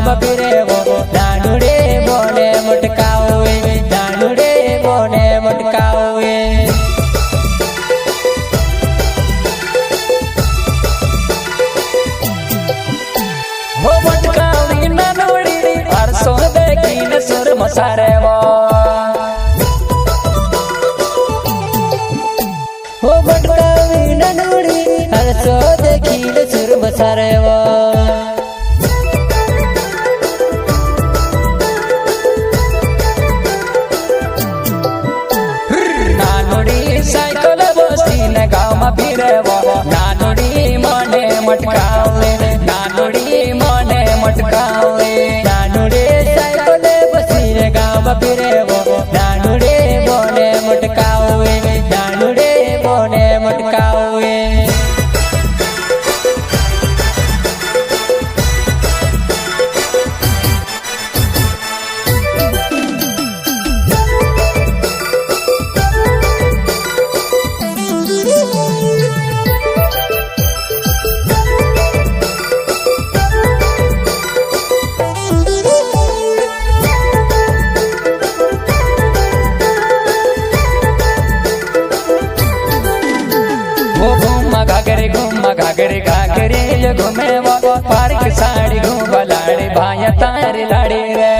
ગામમાં ફિરેવો નાનુડે મોને મટકાવે નાનુડે મોને મટકાવે હો મટકાવી નાનુડી અરસો દેખીને સુર મસારેવો હો મટકાવી નાનુડી અરસો દેખીને સુર મસારેવો साइकिल बसीने गाँव में फिरेवो नानुड़ी मने मटकावे नानुड़ी मने मटकावे नानुड़े साइकिल बसीने गाँव में फिरेवो नानुड़े मने मटकावे नानुड़े मने मटकावे घाघरे घाघरे जो घूमे वो पार्क साड़ी घूम लाड़ी भाया तारे लाड़ी रे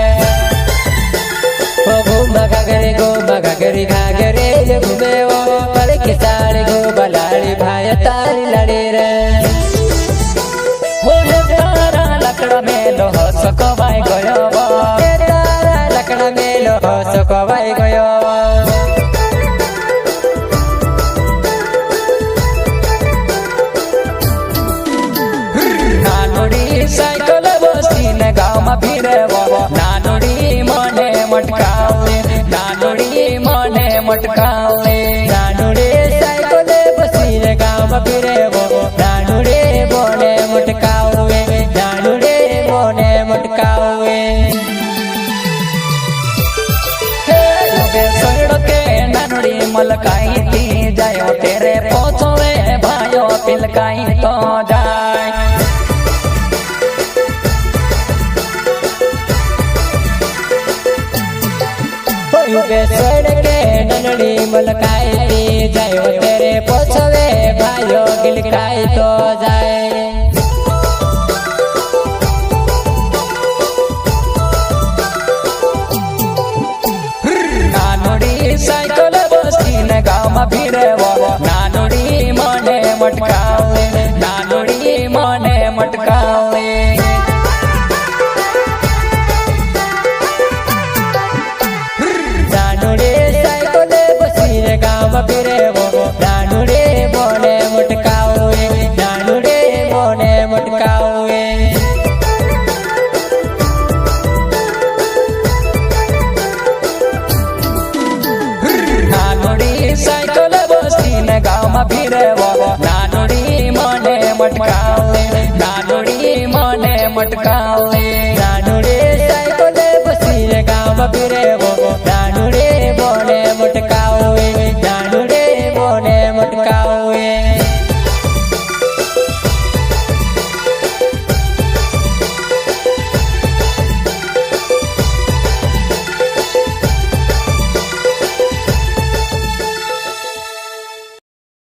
घूम घाघरे घाघरे जो घूमे वो पार्क साड़ी घूम लाड़ी भाया तारे लाड़ी रे वो तारा लकड़ा में लोह सकोवाई गयो तारा लकड़ा में लोह सकोवाई गयो साइकिल बसीने गाँव में फिरेवो नानुड़ी मने मटकावे नानुड़ी मने मटकावे नानुड़े साइकिल बसीने गाँव में फिरेवो नानुड़े मने मटकावे नानुड़े मने मटकावे सड़के नानुड़ी मलकाई थी जायो तेरे पोछवे भायो पिलकाई तो जाए सड़के ननड़ी मलकाई जायो तेरे पोछवे भाइयों गिलकाई तो जाए नानुड़ी साइकिल बसीने गाँव में फिरेवो नानुड़ी मने मटकावे नानुड़ी मने मटकावे गाँव में फिरेवो नानुड़े मोने मटकावे नानुड़े मोने मटकावे नानुड़ी साइकिल बसीने गाँव में फिरेवो नानुड़ी मोने मटकावे नानुड़ी मोने मटकावे